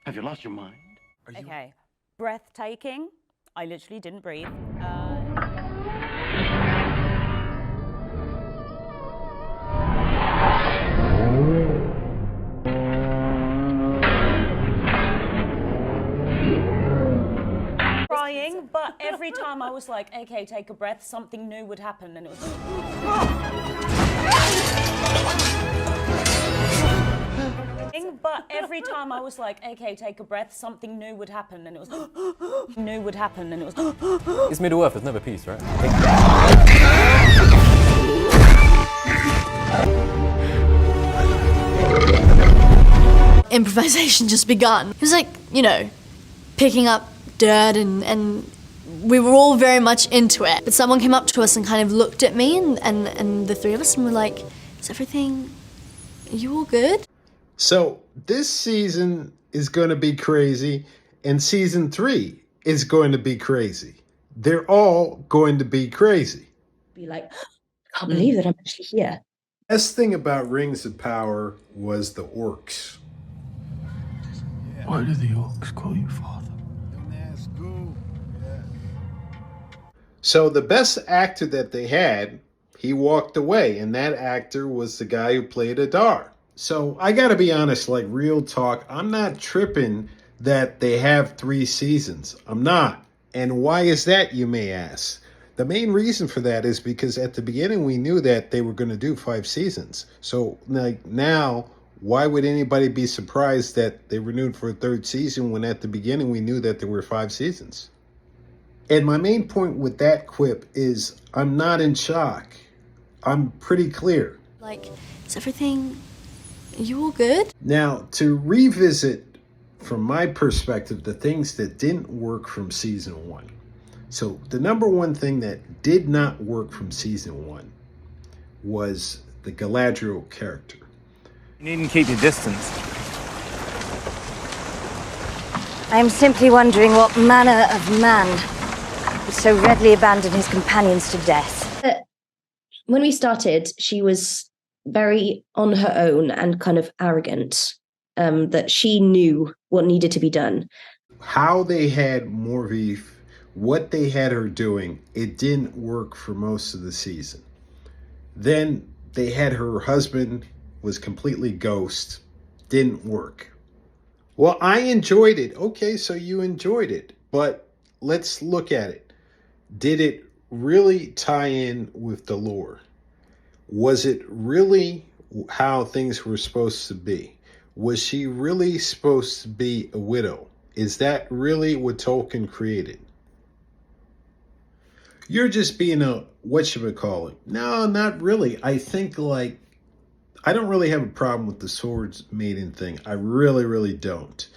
Have you lost your mind? Okay, breathtaking. I literally didn't breathe. Crying, but every time I was like, okay, take a breath, something new would happen, and it was. But every time I was like, okay, take a breath, something new would happen, and it was. New would happen, and it was. It's Middle Earth, there's never peace, right? Improvisation just begun. It was like, you know, picking up dirt and we were all very much into it. But someone came up to us and kind of looked at me and the three of us and were like, is everything, are you all good? So this season is going to be crazy, and season 3 is going to be crazy. They're all going to be crazy. Be like, I can't believe that I'm actually here. Best thing about Rings of Power was the orcs. Why do the orcs call you father? So the best actor that they had, he walked away, and that actor was the guy who played Adar. So I gotta be honest, like real talk, I'm not tripping that they have 3 seasons. I'm not. And why is that, you may ask? The main reason for that is because at the beginning we knew that they were going to do 5 seasons. So like now, why would anybody be surprised that they renewed for a 3rd season when at the beginning we knew that there were 5 seasons? And my main point with that quip is I'm not in shock. I'm pretty clear. Like, is everything, are you all good? Now, to revisit from my perspective the things that didn't work from season 1. So the number one thing that did not work from season 1 was the Galadriel character. You needn't keep your distance. I am simply wondering what manner of man would so readily abandon his companions to death. When we started, she was very on her own and kind of arrogant, that she knew what needed to be done. How they had Morviv, what they had her doing, it didn't work for most of the season. Then they had her husband was completely ghost, didn't work. Well, I enjoyed it. Okay, so you enjoyed it, but let's look at it. Did it really tie in with the lore? Was it really how things were supposed to be? Was she really supposed to be a widow? Is that really what Tolkien created? You're just being a whatchamacallit. No, not really. I think like, I don't really have a problem with the swords maiden thing. I really, really don't.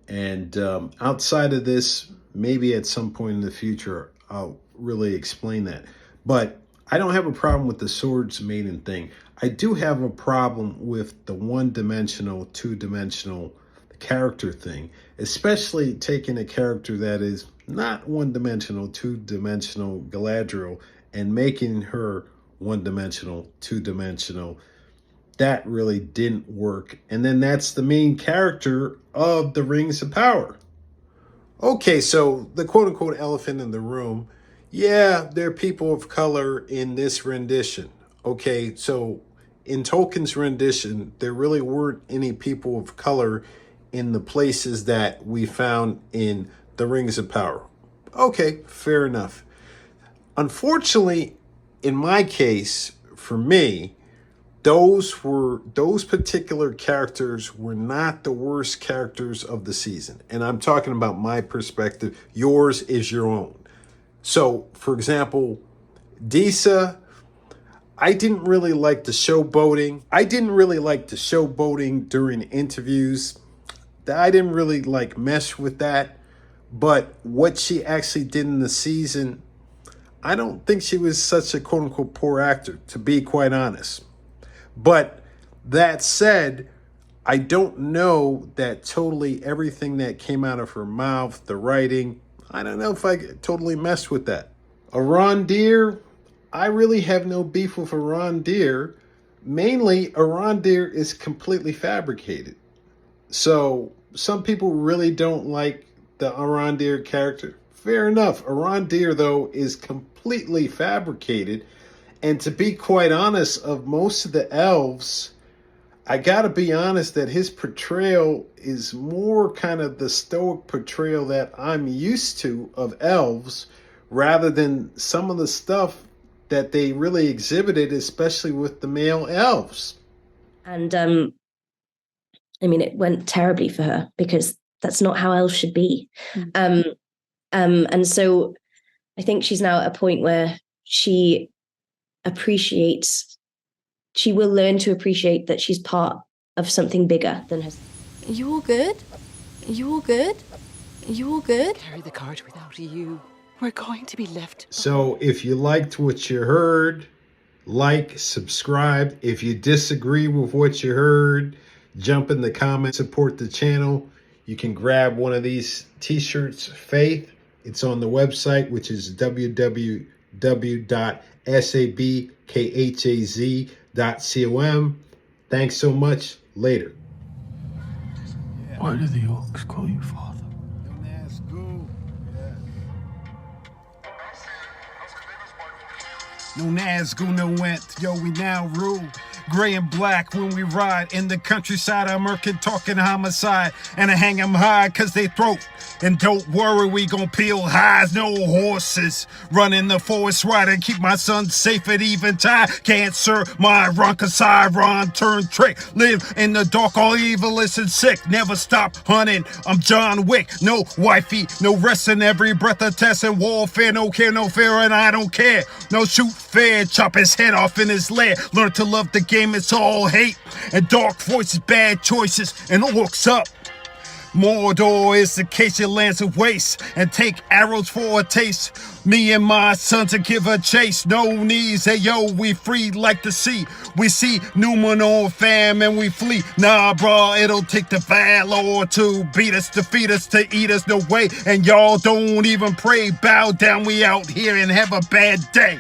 And outside of this, maybe at some point in the future, I'll really explain that. But I don't have a problem with the swords maiden thing. I do have a problem with the one-dimensional, two-dimensional character thing, especially taking a character that is not one-dimensional, two-dimensional Galadriel and making her one-dimensional, two-dimensional. That really didn't work. And then that's the main character of the Rings of Power. Okay, so the quote-unquote elephant in the room, yeah, there are people of color in this rendition. Okay, so in Tolkien's rendition, there really weren't any people of color in the places that we found in the Rings of Power. Okay, fair enough. Unfortunately, in my case, for me, those particular characters were not the worst characters of the season. And I'm talking about my perspective. Yours is your own. So, for example, Disa, I didn't really like the showboating. I didn't really like the showboating during interviews. I didn't really like mesh with that. But what she actually did in the season, I don't think she was such a quote-unquote poor actor, to be quite honest. But that said, I don't know that totally everything that came out of her mouth, the writing, I don't know if I totally messed with that. Arondir, I really have no beef with Arondir. Mainly, Arondir is completely fabricated. So some people really don't like the Arondir character. Fair enough. Arondir, though, is completely fabricated. And to be quite honest, of most of the elves, I gotta be honest that his portrayal is more kind of the stoic portrayal that I'm used to of elves, rather than some of the stuff that they really exhibited, especially with the male elves. And I mean, it went terribly for her because that's not how elves should be. And so I think she's now at a point where she will learn to appreciate that she's part of something bigger than herself. Are you all good? Are you all good? Are you all good? Carry the cart without you. We're going to be left. So if you liked what you heard, like, subscribe. If you disagree with what you heard, jump in the comments, support the channel. You can grab one of these t-shirts, Faith. It's on the website, which is www.sabkhaz.com. Thanks so much. Later. Why do the orcs call you father? No Nazgul, no Ent, yo, we now rule. Gray and black when we ride in the countryside. I'm murking, talking homicide, and I hang 'em high cause they throat. And don't worry, we gon' peel highs, no horses. Run in the forest ride and keep my son safe at eventide. Can't serve my run cause Iron turn trick. Live in the dark, all evil-less and sick. Never stop hunting, I'm John Wick. No wifey, no resting, every breath a test in warfare. No care, no fear, and I don't care. No shoot fair, chop his head off in his lair. Learn to love the game, it's all hate. And dark voices, bad choices, and looks up. Mordor is the case, your lands of waste, and take arrows for a taste. Me and my son to give a chase, no knees, hey yo, we free like the sea. We see Numenor fam and we flee. Nah brah, it'll take the valor to beat us, defeat us, to eat us, no way. And y'all don't even pray, bow down, we out here and have a bad day.